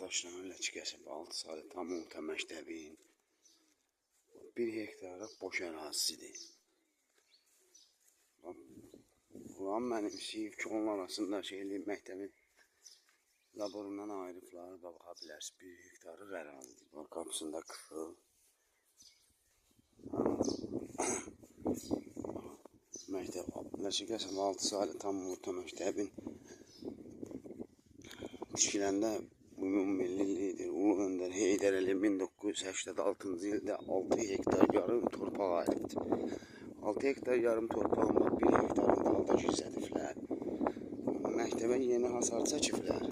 Ağdaşların Ləçəkəsib 6 saylı tam orta məktəbin 1 hektara boş ərazisidir. Buran mənimsiyib ki, onun arasında məktəbin laborundan ayrıblar. Baxa bilərsiniz, 1 hektarlıq ərazidir. Bax, qapısında qıfıl. Məktəb Ləçəkəsib 6 saylı tam orta məktəbin tikiləndə ümummilli lider Ulu Öndər Heydər Əliyev 1986-cı ildə 6 hektar yarım torpaq ayırıbdır. 6 hektar yarım torpağında 1 hektarın dalda gizlədiblər. Məktəbə yeni hasar çəkiblər.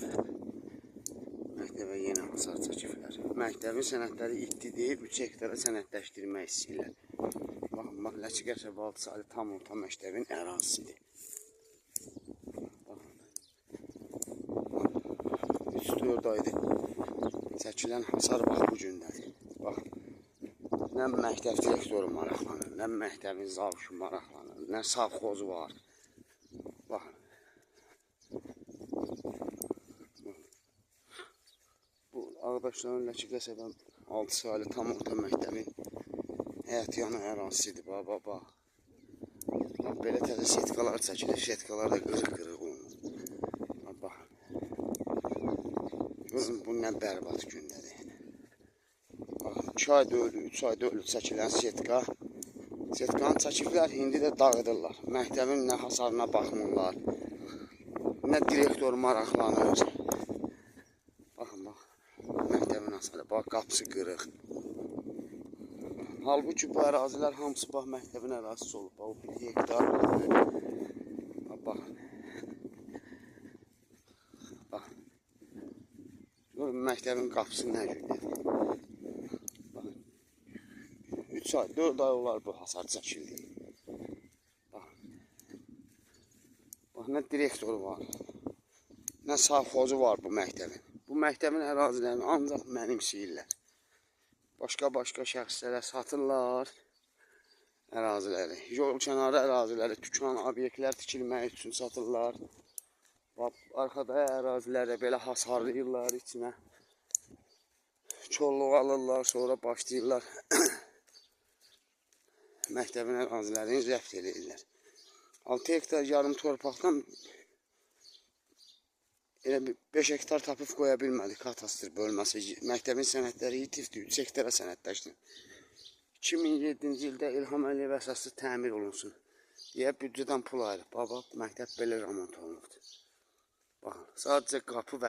Məktəbin sənədləri itdi deyib 3 hektara sənədləşdirmək istəyirlər. Baxın, bax, Ləçəkəsib 6 saylı tam orta məktəbin ərazisidir. 3-4 aydır çəkilən hasar bax bu gündədir. Bax, nə məktəb direktoru maraqlanır, nə məktəbin zavuşu maraqlanır, nə savxozu var. Baxın. Bu Ağdaşların Ləçəkəsib 6 saylı tam orta məktəbin həyətyanı ərazisidir. Bax. Belə təzə setkalar çəkilir, setkalar da qırıq-qırıq olunur. Baxın. Görün, bu nə bərbad gündədir. Baxın, 2 ayda ölü, 3 ayda ölü çəkilən setka. Setkanı çəkiblər, indi də dağıdırlar. Məktəbin nə hasarına baxmırlar, nə direktor maraqlanır. Baxın, bax, məktəbin hasarı, bax, qapısı qırıq. Halbuki bu ərazilər hamısı bax, məktəbin ərazisi olub. Bax, 1 hektar olub. Baxın. Baxın. Görün, məktəbin qapısı nə gündədir. Baxın. 3 ay, 4 ay olar bu hasar çəkildi. Baxın. Bax, nə direktoru var, nə savxozu var bu məktəbin. Bu məktəbin ərazilərini ancaq mənimsiyirlər. Başqa şəxslərə satırlar əraziləri. Yol kənarı əraziləri, dükan, obyektlər tikilmək üçün satırlar. Arxada əraziləri belə hasarlayırlar içinə. Çolluq alırlar, sonra başlayırlar məktəbin ərazilərini zəbt edirlər. 6 hektar yarım torpaqdan elə 5 hektar tapıb qoya bilmədik katastr bölməsi. Məktəbin sənədləri itifdir, 3 hektara sənədləşdi. 2007-ci ildə İlham Əliyev əsaslı təmir olunsun deyə büdcədən pul ayırıb. Bax, məktəb belə remont olunubdur. Baxın, sadəcə qapı və